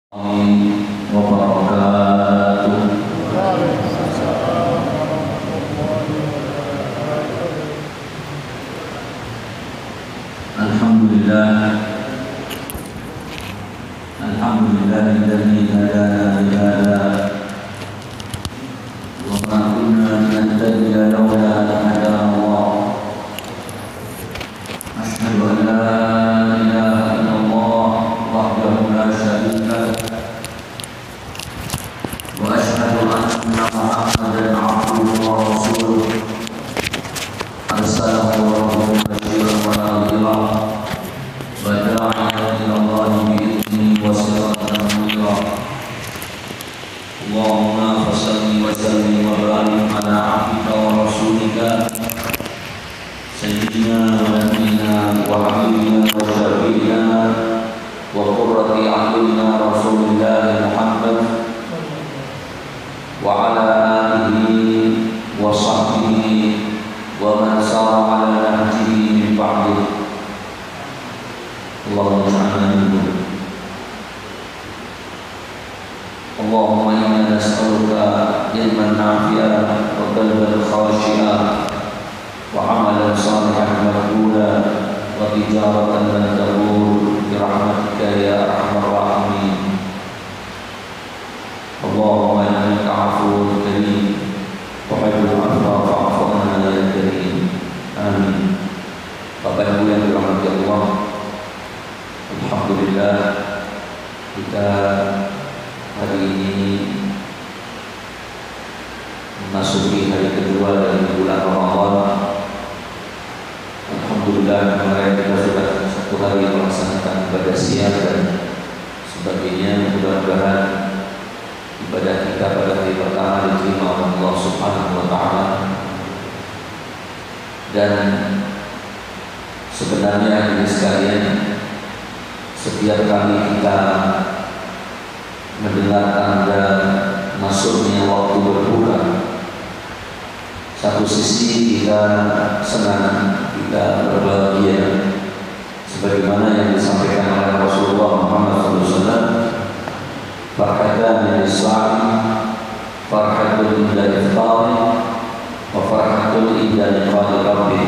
wabarakatuh. Alhamdulillah, alhamdulillahilladzi hadana li hadza wa ma kunna linahtadiya lawla an hadana Allah. Asyhadu an la ilaha illallah wahdahu la syarika lahu wa asyhadu anna Muhammadan abduhu wa rasuluh. Arsalahu basyiran wa nadhira wa da'iyan ila Allah bi'idhnihi wa siratan munira. Allahumma fassalli wa sallim wa barik ala 'abdika wa rasulika sayyidina wa nabiyyina wa habibina wa syafi'ina wa qurrati a'yunina Rasulillah Muhammad wa ala alihi wa sahbihi wa man sara ala nahjihi min ba'dih. Allahumma ja'alna minhum. Allahumma inna nas'aluka ilman nafi'an wa qalban khashi'an wa 'amalan salihan maqbula wa tijaratan lan tabur bi rahmatika ya arhamar rahimin. Allahumma innaka 'afuwwun karim tuhibbul 'afwa fa'fu 'anna ya karim. Amin. Bapak Ibu yang dirahmati Allah, alhamdulillah kita hari ini memasuki hari kedua dari bulan Ramadan. Alhamdulillah kemarin kita sudah satu hari melaksanakan ibadah siang dan sebagainya. Mudah-mudahan ibadah kita pada hari pertama diterima oleh Allah Subhanahu wa Ta'ala. Dan sebenarnya ini sekalian, setiap kali kita mendengar tanda masuknya waktu berbuka, satu sisi kita senang, kita berbahagia, sebagaimana yang disampaikan oleh Rasulullah Muhammad SAW. Farhatan al-Islam, farhatun inda iftari, wa farhatun inda liqa'i rabbih.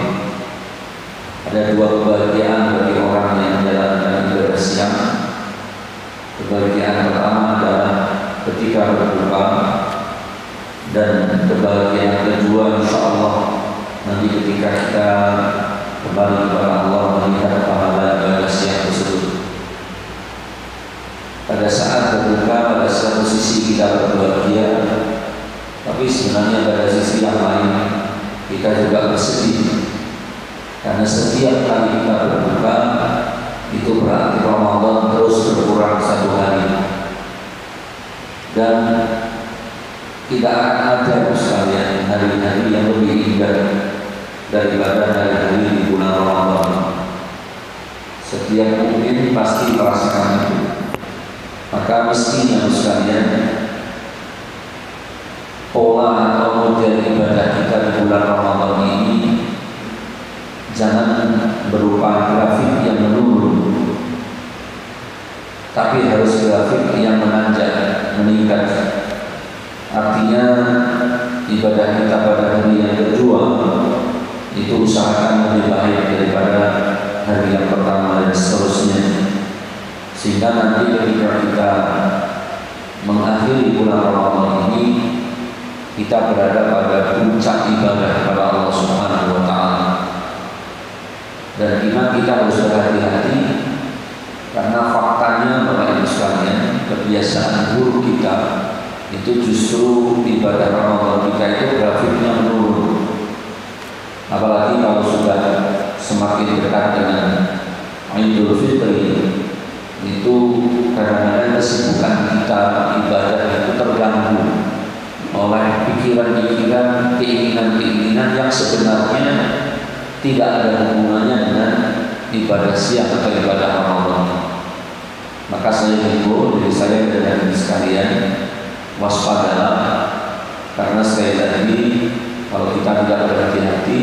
Ada dua kebahagiaan bagi orang yang menjalankan ibadah siang. Kebahagiaan pertama adalah ketika berbuka, dan kebahagiaan kedua insyaallah nanti ketika kita kembali kepada Allah melihat pahala ibadah siang tersebut. Pada saat berbuka, pada satu sisi kita berbahagia, tapi sebenarnya pada sisi yang lain kita juga bersedih, karena setiap kali kita berbuka itu berarti Ramadan terus berkurang satu hari, dan tidak akan ada sekalian hari-hari yang lebih indah daripada hari-hari di bulan Ramadan. Setiap mukmin pasti merasakan itu. Maka mestinya sekalian pola atau model ibadah kita di bulan Ramadan ini jangan berupa grafik yang menurun, tapi harus grafik yang menanjak, meningkat. Artinya ibadah kita pada hari yang kedua itu usahakan lebih baik daripada hari yang pertama dan seterusnya, sehingga nanti ketika kita mengakhiri bulan Ramadan ini kita berada pada puncak ibadah kepada Allah Subhanahu wa Ta'ala. Dan iman kita harus berhati-hati, karena faktanya Bapak Ibu sekalian, kebiasaan buruk kita itu justru ibadah Ramadan kita itu grafiknya menurun. Apalagi kalau sudah semakin dekat dengan Idul Fitri, itu kadang-kadang kesibukan kita ibadah itu terganggu oleh pikiran-pikiran, keinginan-keinginan yang sebenarnya tidak ada hubungannya dengan ibadah siang atau ibadah Ramadan. Maka saya himbau diri saya dan diri sekalian, waspadalah, karena sekali lagi kalau kita tidak berhati-hati,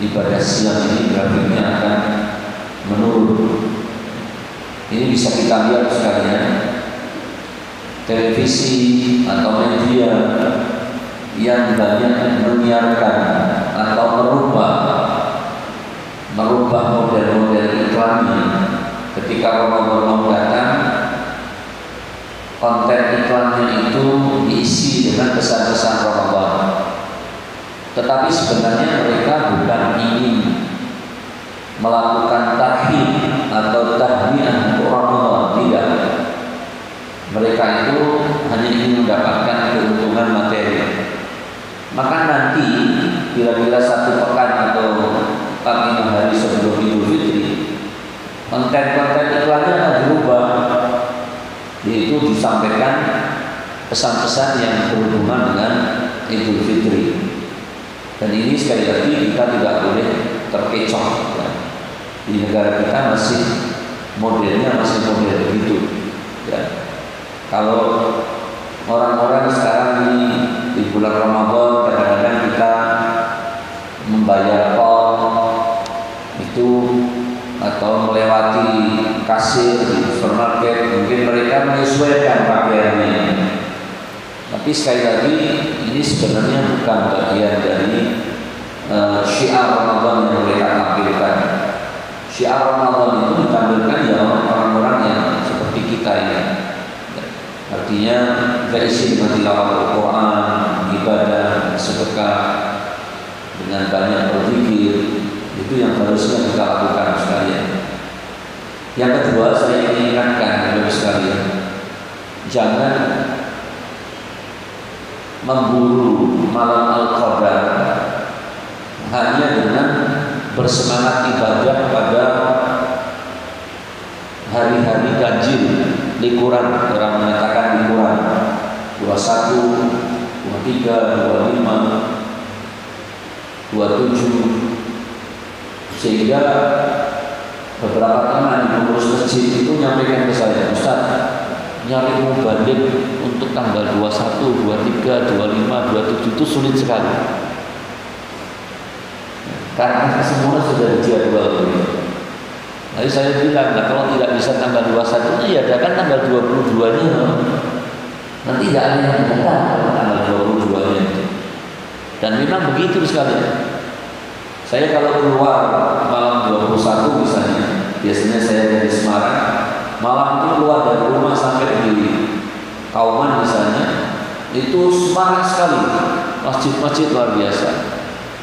ibadah siang ini grafiknya akan menurun. Ini bisa kita lihat sekalian televisi atau media yang banyak menyiarkan atau merubah model-model iklannya. Ketika Ramadan mau datang, konten iklannya itu diisi dengan pesan-pesan Ramadan. Tetapi sebenarnya mereka bukan ingin melakukan tahhid atau tahbiyah untuk Ramadan, tidak. Mereka itu hanya ingin mendapatkan keuntungan materi. Maka nanti kira-kira 1 pekan atau 4-5 hari sebelum Idul Fitri, konten-konten iklannya akan dirubah, yaitu disampaikan pesan-pesan yang berhubungan dengan Idul Fitri. Dan ini sekali lagi kita tidak boleh terkecoh. Di negara kita modelnya masih model begitu. Ya. Kalau orang-orang sekarang ini di bulan Ramadan kadang-kadang kita membayar tol itu atau melewati kasir di supermarket, mungkin mereka menyesuaikan pakaiannya. Tapi sekali lagi ini sebenarnya bukan bagian dari syiar Ramadan yang mereka tampilkan. Syiar Ramadan itu ditampilkan ya orang-orang yang seperti kita ini. Artinya kita isi dengan tilawah Al-Quran, ibadah, sedekah, dengan banyak berzikir. Itu yang harusnya kita lakukan sekalian. Yang kedua, saya ingin ingatkan kepada sekalian, jangan memburu malam Al-Qadar hanya dengan bersemangat ibadah pada hari-hari ganjil, likuran. Orang mengatakan likuran 21, 23, 25, 27, sehingga beberapa teman pengurus masjid itu nyampaikan ke saya, Ustaz, nyari mubalik untuk tanggal 21, 23, 25, 27 itu sulit sekali. Karena semua sudah dijadwal. Jadi saya bilang, nah, kalau tidak bisa tanggal 21 ya adakan tanggal 22-nya. Nanti tidak ada yang datang kalau tanggal 22-nya itu. Dan memang begitu sekali. Saya kalau keluar malam 21 misalnya, biasanya saya dari Semarang, malam itu keluar dari rumah sampai di Kauman misalnya, itu semangat sekali, masjid-masjid luar biasa.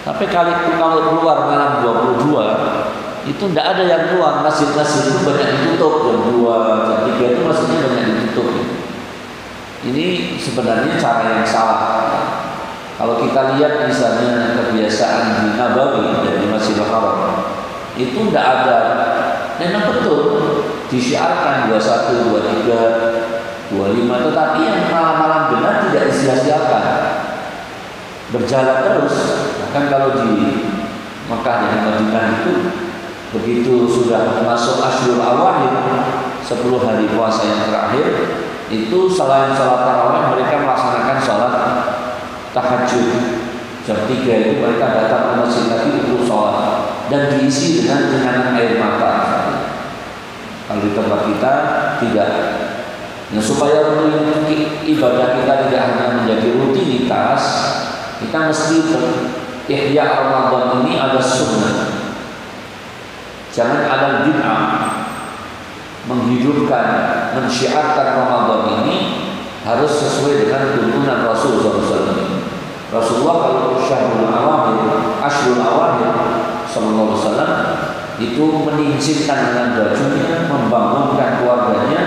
Tapi kalau keluar malam 22, itu tidak ada yang keluar, masjid-masjid itu banyak ditutup, jam 2, jam 3 itu masjidnya banyak ditutup. Ini sebenarnya cara yang salah. Kalau kita lihat misalnya kebiasaan di Nabawi dari Masjidil Haram, itu tidak ada. Memang betul disiarkan 21, 23, 25, tetapi yang malam-malam benar tidak disia-siakan, berjalan terus. Bahkan kalau di Mekah dan Madinah itu begitu sudah masuk Ashurul Awal, 10 hari puasa yang terakhir, itu selain sholat tarawih mereka melaksanakan sholat tahajud. Jam 3 itu mereka datang ke masjid lagi untuk sholat dan diisi dengan genangan air mata. Kalau di tempat kita tidak. Nah, supaya ibadah kita tidak hanya menjadi rutinitas, kita mesti ihya Ramadan ini ada sunnah. Jangan ada bid'ah. Menghidupkan, mensyiarkan Ramadan ini harus sesuai dengan tuntunan Rasul SAW. Rasulullah kalau Syahrul Awal, Ashrul Awal sallallahu alaihi wasallam itu menyingkirkan dengan bajunya, membangunkan keluarganya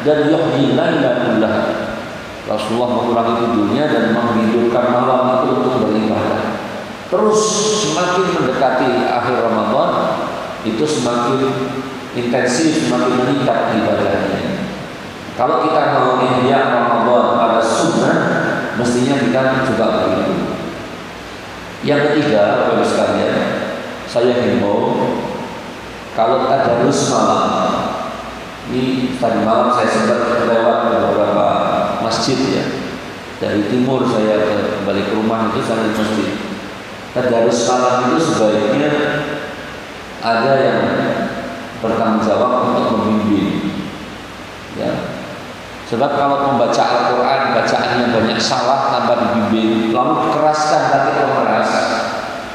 dan yuhyi laila kullah. Rasulullah mengurangi tidurnya dan menghidupkan malam itu untuk beribadah. Terus semakin mendekati akhir Ramadan itu semakin intensif, semakin meningkat ibadahnya. Kalau kita mau ihya Ramadan pada sunnah, mestinya kita juga begitu. Yang ketiga, Bapak sekalian, saya himbau kalau tadarus malam. Ini tadi malam saya sempat lewat ke beberapa masjid ya. Dari timur saya kembali ke rumah itu saya di masjid. Tadarus malam itu sebaiknya ada yang bertanggung jawab untuk membimbing. Ya. Sebab kalau membaca Al-Quran, bacaannya banyak salah tanpa dibimbing, lalu dikeraskan tapi keras,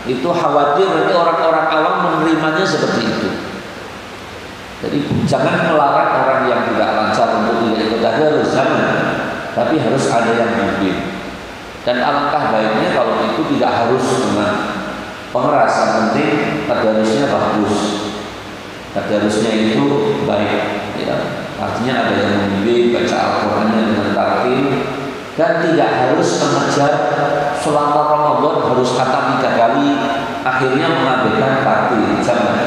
itu khawatir nanti orang-orang awam menerimanya seperti itu. Jadi jangan melarang orang yang tidak lancar untuk tidak ikut tadarus, jangan. Tapi harus ada yang bimbing. Dan alangkah baiknya kalau itu tidak harus dengan pengeras, yang penting tadarusnya bagus. Tadarusnya itu baik, ya. Artinya ada yang membimbing, baca Al-Qurannya dengan tartil, dan tidak harus mengejar selama Ramadan harus khatam 3 kali, akhirnya mengabaikan tartil. Jangan.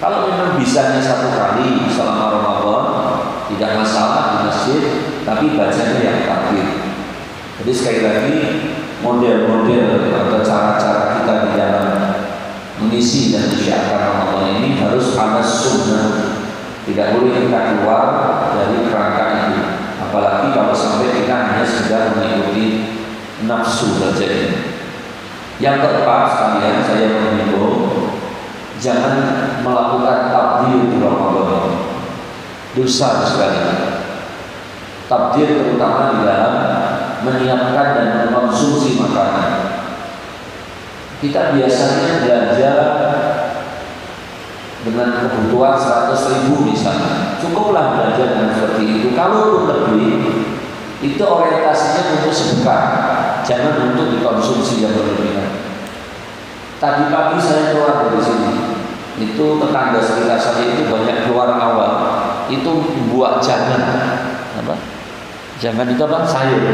Kalau memang bisanya 1 kali selama Ramadan, tidak masalah di masjid, tapi bacanya yang tartil. Jadi sekali lagi, model-model atau cara-cara kita di dalam mengisi dan menyiapkan Ramadan ini harus ada sunnah. Tidak boleh kita keluar dari kerangka itu. Apalagi kalau sampai kita hanya sekedar mengikuti nafsu saja. Yang keempat sekalian, saya mengimbau jangan melakukan tabdir di Ramadan. Dosa sekali. Tabdir terutama di dalam menyiapkan dan mengkonsumsi makanan. Kita biasanya belanja dengan kebutuhan 100.000 misalnya, cukuplah belanja dengan seperti itu. Kalaupun lebih, itu orientasinya untuk sedekah, jangan untuk dikonsumsi yang berlebihan. Tadi pagi saya keluar dari sini, itu tetangga sekitar saya itu banyak keluar awal, itu buat jangan apa? Jangan itu apa? Sayur,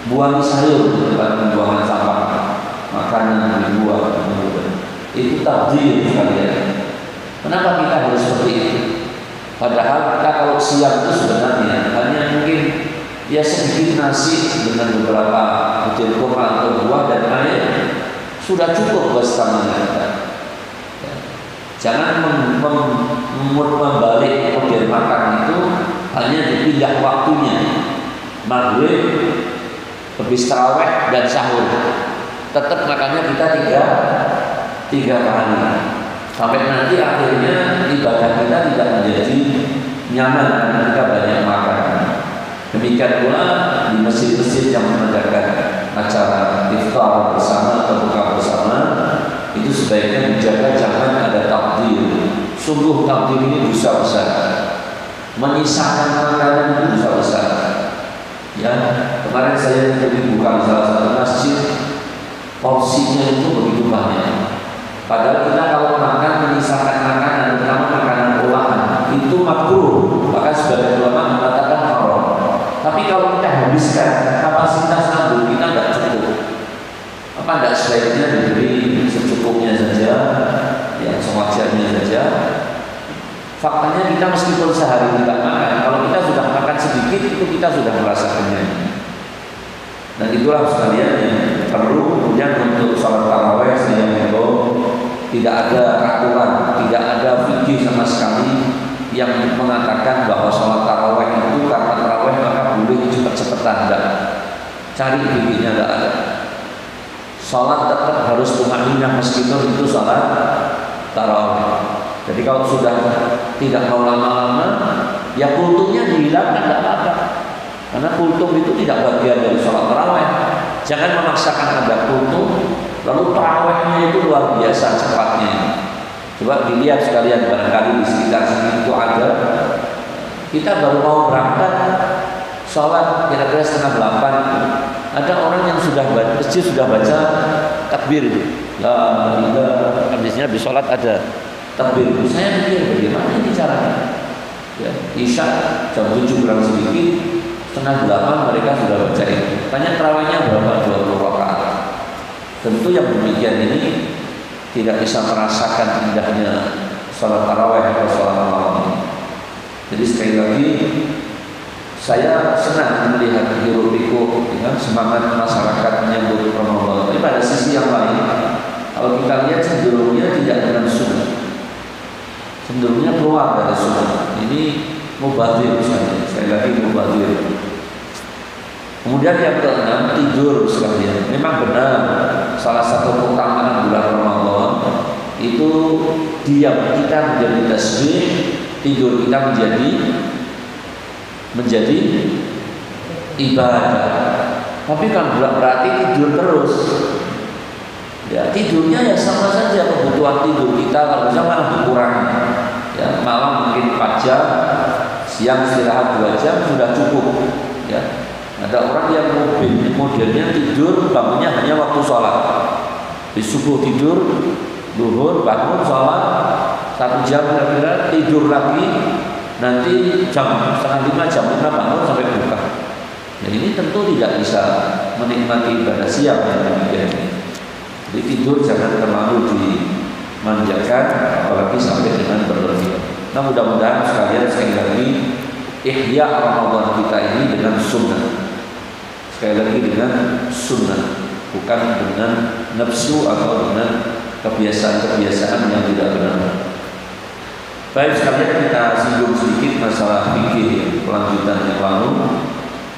buang sayur di depan pembuangan sampah, makanan dibuang, itu tabdir sekalian. Kenapa kita harus seperti itu? Padahal kita kalau siang itu sebenarnya hanya mungkin ya sedikit nasi dengan beberapa butir kurma atau buah dan air sudah cukup buat stamina kita. Jangan membalik model makan itu hanya dipindah waktunya, maghrib, habis tarawih dan sahur. Tetap makannya kita tiga kali. Sampai nanti akhirnya ibadah kita tidak menjadi nyaman karena kita banyak makan. Demikian pula di masjid-masjid yang mengadakan acara iftar bersama atau buka bersama, itu sebaiknya dijaga jangan ada takdir. Sungguh takdir ini dosa besar. Menyisakan makanan itu dosa besar. Ya, kemarin saya pergi buka di salah satu masjid, porsinya itu begitu banyak. Padahal kita kalau makan menyisakan makanan, terutama makanan olahan, itu makruh. Bahkan sebagian ulama mengatakan haram. Tapi kalau kita habiskan kapasitas lambung kita tidak cukup. Apa tidak sebaiknya diberi secukupnya saja, yang sewajarnya saja. Faktanya kita meskipun sehari tidak makan, kalau kita sudah makan sedikit itu kita sudah merasa kenyang. Dan itulah sekalian yang perlu kemudian untuk sholat taraweh saya menghimbau tidak ada aturan, tidak ada fikih sama sekali yang mengatakan bahwa sholat taraweh itu karena taraweh maka boleh cepet-cepetan. Enggak. Cari fikihnya enggak ada. Sholat tetap harus tumaninah meskipun itu sholat taraweh. Jadi kalau sudah tidak mau lama-lama, ya kultumnya dihilangkan enggak apa-apa. Karena kultum itu tidak bagian dari sholat taraweh. Jangan memaksakan ada kultum, lalu tarawehnya itu luar biasa cepatnya. Coba dilihat sekalian, barangkali di sekitar sini itu ada. Kita baru mau berangkat sholat kira-kira 7:30. Ada orang yang sudah masjid sudah baca takbir itu. La ilaha illallah. Habis sholat ada takbir. Saya pikir bagaimana ini caranya? Ya, Isya jam 7 kurang sedikit. 7:30 mereka sudah baca itu. Tanya tarawihnya berapa? 20 rakaat. Tentu yang demikian ini tidak bisa merasakan indahnya sholat tarawih atau sholat malam. Jadi sekali lagi saya senang melihat hiruk pikuk ya, semangat masyarakat menyambut Ramadan. Tapi pada sisi yang lain, kalau kita lihat cenderungnya tidak dengan sunnah, cenderungnya keluar dari sunnah. Ini mubadzir misalnya, sekali lagi mubadzir. Kemudian yang keenam, tidur sekalian. Memang benar salah satu keutamaan bulan Ramadan itu diam kita menjadi tasbih, tidur kita menjadi menjadi ibadah. Tapi kan berarti tidur terus. Ya, tidurnya ya sama saja, kebutuhan tidur kita kalau bisa malah berkurang. Ya, malam mungkin 4 jam, siang istirahat 2 jam sudah cukup. Ya, ada orang yang modelnya tidur bangunnya hanya waktu sholat. Di subuh tidur, zuhur bangun sholat 1 jam kira-kira, tidur lagi, nanti jam 4:30 jam 5 bangun sampai buka. Nah, ini tentu tidak bisa menikmati ibadah siang yang demikian ini. Jadi tidur jangan terlalu dimanjakan, apalagi sampai dengan berlebihan. Nah, mudah-mudahan sekalian sekali lagi ihya Ramadan kita ini dengan sunnah. Sekali lagi dengan sunnah, bukan dengan nafsu atau dengan kebiasaan-kebiasaan yang tidak benar. Baik, sekalian kita singgung sedikit masalah fikih kelanjutan yang lalu,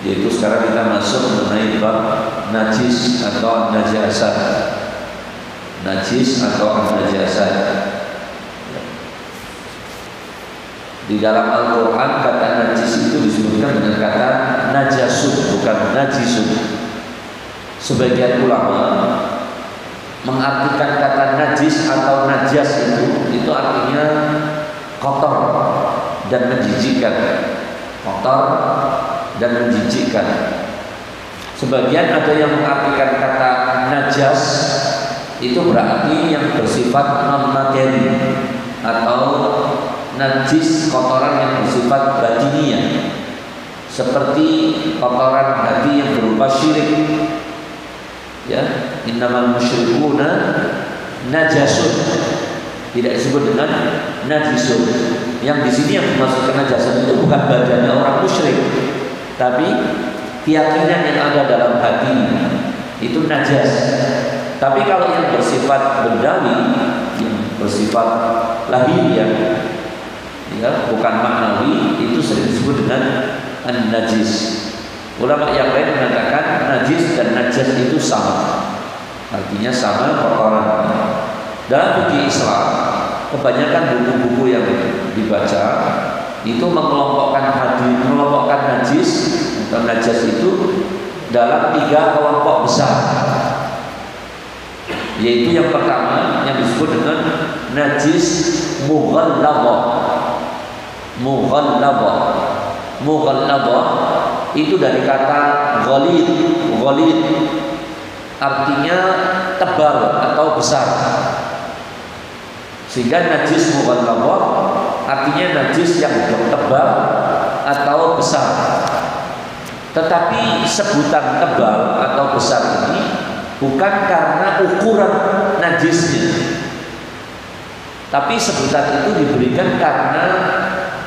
yaitu sekarang kita masuk mengenai bab najis atau najasat. Najis atau najasat. Di dalam Al-Quran kata najis itu disebutkan dengan kata najasun, bukan najisun. Sebagian ulama mengartikan kata najis atau najas itu artinya kotor dan menjijikkan. Kotor dan menjijikkan. Sebagian ada yang mengartikan kata najas itu berarti yang bersifat non-materi atau najis, kotoran yang bersifat batiniah, seperti kotoran hati yang berupa syirik. Ya, innamal musyrikuna najasun, tidak disebut dengan najisun. Yang di sini yang dimaksudkan najasun itu bukan badannya orang musyrik, tapi keyakinan yang ada dalam hati itu najas. Tapi kalau yang bersifat bendawi, yang bersifat lahiriah, ya, bukan maknawi, itu sering disebut dengan an-najis. Ulama yang lain mengatakan najis dan najas itu sama, artinya sama kotoran. Dalam fikih Islam, kebanyakan buku-buku yang dibaca itu mengelompokkan najis atau najas itu dalam 3 kelompok besar. Yaitu yang pertama yang disebut dengan najis mughalladhah. Mughalladhah itu dari kata ghalid. Ghalid artinya tebal atau besar. Sehingga najis mughalladhah artinya najis yang tebal atau besar. Tetapi sebutan tebal atau besar ini bukan karena ukuran najisnya, tapi sebutan itu diberikan karena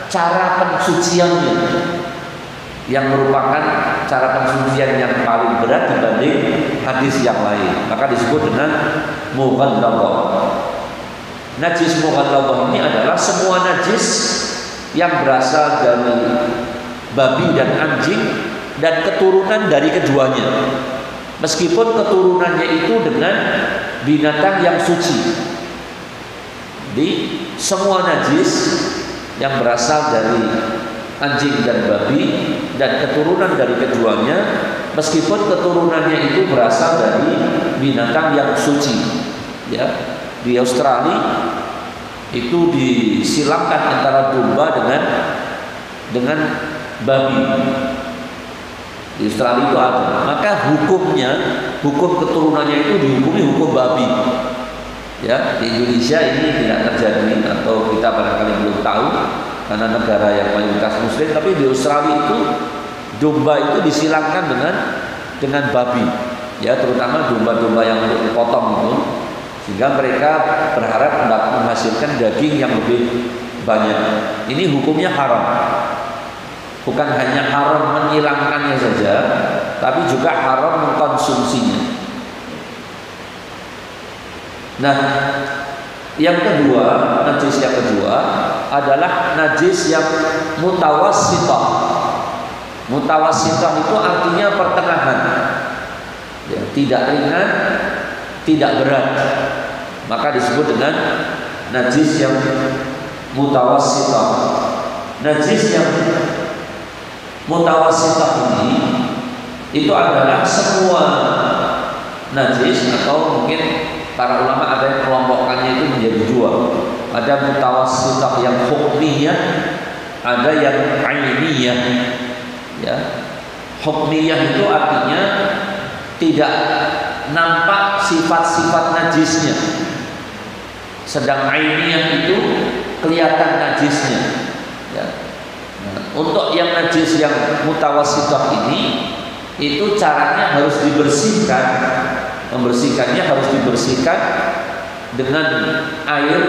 cara pensuciannya, yang merupakan cara pensucian yang paling berat dibanding hadis yang lain. Maka disebut dengan mughalladhah. Najis mughalladhah ini adalah semua najis yang berasal dari babi dan anjing dan keturunan dari keduanya. Meskipun keturunannya itu dengan binatang yang suci. Jadi semua najis yang berasal dari anjing dan babi dan keturunan dari keduanya, meskipun keturunannya itu berasal dari binatang yang suci. Ya, di Australia itu disilamkan antara domba dengan babi. Di Australia itu ada. Maka hukum keturunannya itu dihukumi hukum babi. Ya, di Indonesia ini tidak terjadi atau kita barangkali belum tahu karena negara yang mayoritas muslim. Tapi di Australia itu domba itu disilamkan dengan babi. Ya, terutama domba-domba yang untuk dipotong itu, sehingga mereka berharap menghasilkan daging yang lebih banyak. Ini hukumnya haram. Bukan hanya haram menyilangkannya saja, tapi juga haram mengkonsumsinya. Nah, yang kedua, najis yang kedua adalah najis yang mutawassithah. Mutawassithah itu artinya pertengahan, ya, tidak ringan, tidak berat. Maka disebut dengan najis yang mutawassithah. Najis yang mutawassithah ini itu adalah semua najis, atau mungkin para ulama ada yang kelompokkannya itu menjadi dua. Ada mutawassithah yang hukmiyah, ada yang ainiyah. Ya. Hukmiyah itu artinya tidak nampak sifat-sifat najisnya, sedang ainiyah itu kelihatan najisnya. Ya. Nah, untuk yang najis yang mutawassithah ini, itu caranya harus dibersihkan. Membersihkannya harus dibersihkan dengan air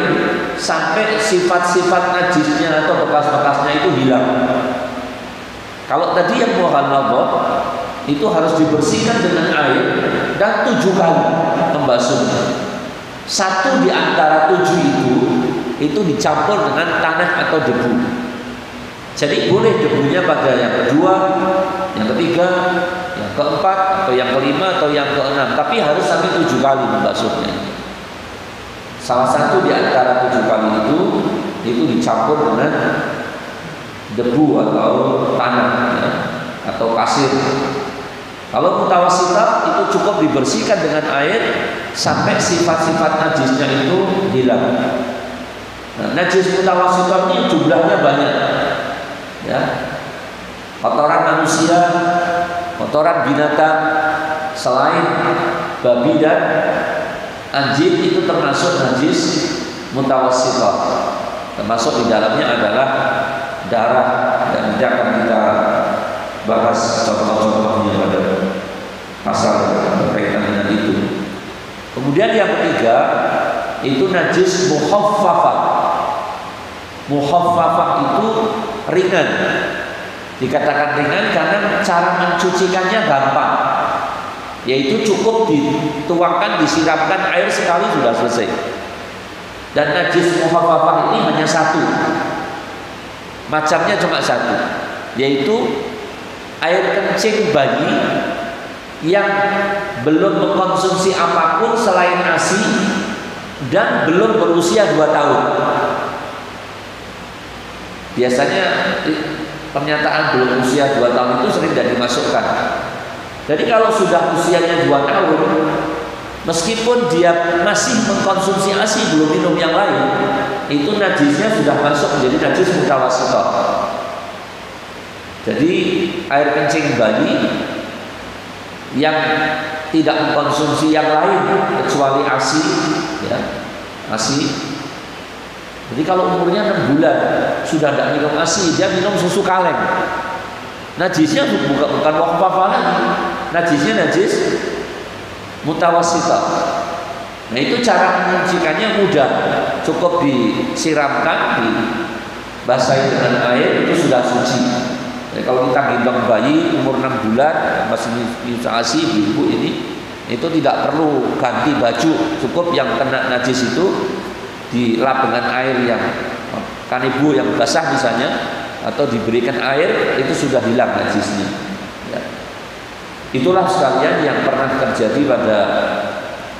sampai sifat-sifat najisnya atau bekas-bekasnya itu hilang. Kalau tadi yang mughalladhah itu harus dibersihkan dengan air dan 7 kali membasuhnya. 1 di antara 7 itu dicampur dengan tanah atau debu. Jadi boleh debunya pada yang kedua, yang ketiga, yang keempat, atau yang kelima, atau yang keenam, tapi harus sampai 7 kali membasuhnya. Salah satu di antara 7 kali itu dicampur dengan debu atau tanah, ya, atau pasir. Kalau mutawassithah itu cukup dibersihkan dengan air sampai sifat-sifat najisnya itu hilang. Nah, najis mutawassithah ini jumlahnya banyak. Ya, kotoran manusia, kotoran binatang selain babi dan anjing itu termasuk najis mutawassithah. Termasuk di dalamnya adalah darah, dan tidak akan kita bahas contoh-contohnya pada pasal berkaitan dengan itu. Kemudian yang ketiga itu najis mukhaffafah. Mukhaffafah itu ringan. Dikatakan ringan karena cara mencucikannya gampang, yaitu cukup dituangkan, disiramkan air sekali sudah selesai. Dan najis mukhaffafah ini hanya 1, macamnya cuma 1, yaitu air kencing bayi yang belum mengkonsumsi apapun selain ASI dan belum berusia 2 tahun. Biasanya pernyataan belum usia 2 tahun itu sering tidak dimasukkan. Jadi kalau sudah usianya 2 tahun, meskipun dia masih mengkonsumsi ASI, belum minum yang lain, itu najisnya sudah masuk menjadi najis mutawassithah. Jadi air kencing bayi yang tidak mengkonsumsi yang lain kecuali ASI, ya, ASI. Jadi kalau umurnya 6 bulan sudah tidak minum ASI, dia minum susu kaleng, najisnya bukan mukhaffafah lagi, najisnya najis mutawassithah. Nah, itu cara menyucikannya mudah, cukup disiramkan, dibasahi dengan air, itu sudah suci. Jadi kalau kita gendong bayi umur 6 bulan masih minum ASI, ibu ini, itu tidak perlu ganti baju, cukup yang kena najis itu dilap dengan air yang kanibu yang basah misalnya, atau diberikan air, itu sudah hilang najisnya. Ya. Itulah sekalian yang pernah terjadi pada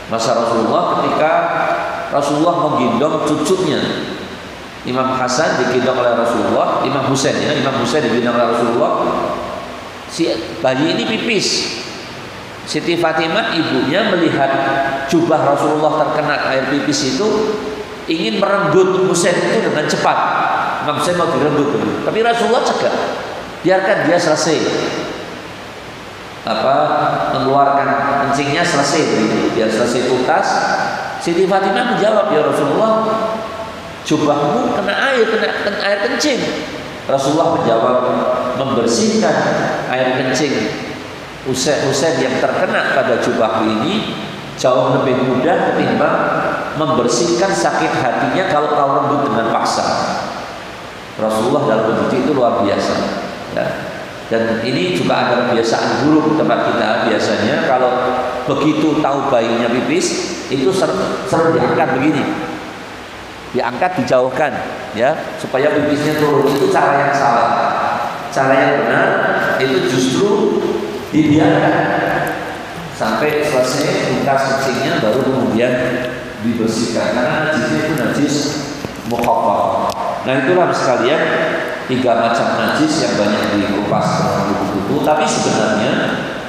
masa Rasulullah ketika Rasulullah menggendong cucunya. Imam Hasan digendong oleh Rasulullah, Imam Husain digendong oleh Rasulullah. Si bayi ini pipis. Siti Fatimah ibunya melihat jubah Rasulullah terkena air pipis itu, ingin merenggut Husain itu dengan cepat. Imam Husain mau direnggut dulu, tapi Rasulullah cegah, biarkan dia selesai mengeluarkan kencingnya selesai, biar selesai tuntas. Siti Fatimah menjawab, ya Rasulullah, jubahmu kena air kencing. Rasulullah menjawab, membersihkan air kencing Husain yang terkena pada jubahmu ini jauh lebih mudah ketimbang membersihkan sakit hatinya kalau kau rembut dengan paksa. Rasulullah dalam begitu itu luar biasa, ya. Dan ini juga ada kebiasaan buruk di tempat kita. Biasanya kalau begitu tahu bayinya pipis, itu sering diangkat begini, diangkat, dijauhkan, ya, supaya pipisnya turun. Itu cara yang salah. Cara yang benar itu justru dibiarkan sampai selesai tuntas kencingnya, baru kemudian dibersihkan, karena najisnya itu najis mukhaffafah. Nah, itulah sekalian 3 macam najis yang banyak dikupas dalam buku-buku. Tapi sebenarnya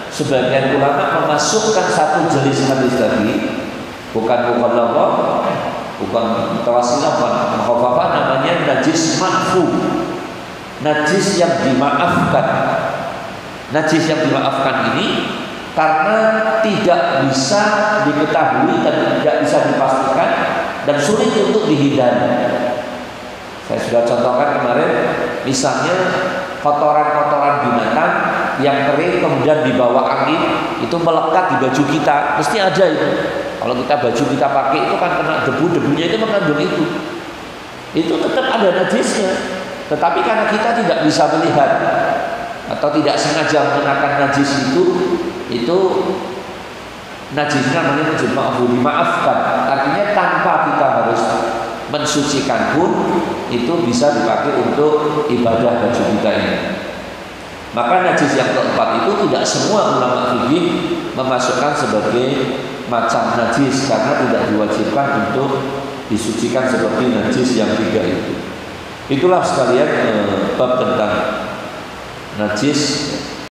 sebagian ulama memasukkan satu jenis hadis tadi, bukan mukhalafah, bukan mutawasilah, bukan mukhafafah, namanya najis ma'fu, najis yang dimaafkan. Najis yang dimaafkan ini karena tidak bisa diketahui dan tidak bisa dipastikan dan sulit untuk dihindari. Saya sudah contohkan kemarin, misalnya kotoran-kotoran binatang yang kering kemudian dibawa angin itu melekat di baju kita, mesti ada itu. Kalau kita baju kita pakai itu kan kena debu-debunya itu mengandung itu tetap ada najisnya. Tetapi karena kita tidak bisa melihat atau tidak sengaja mengenakan najis itu najisnya namanya najis ma'fu, dimaafkan. Artinya tanpa kita harus mensucikan pun itu bisa dipakai untuk ibadah baju kita ini. Maka najis yang keempat itu tidak semua ulama fikih memasukkan sebagai macam najis karena tidak diwajibkan untuk disucikan seperti najis yang 3 itu. Itulah sekalian bab tentang najis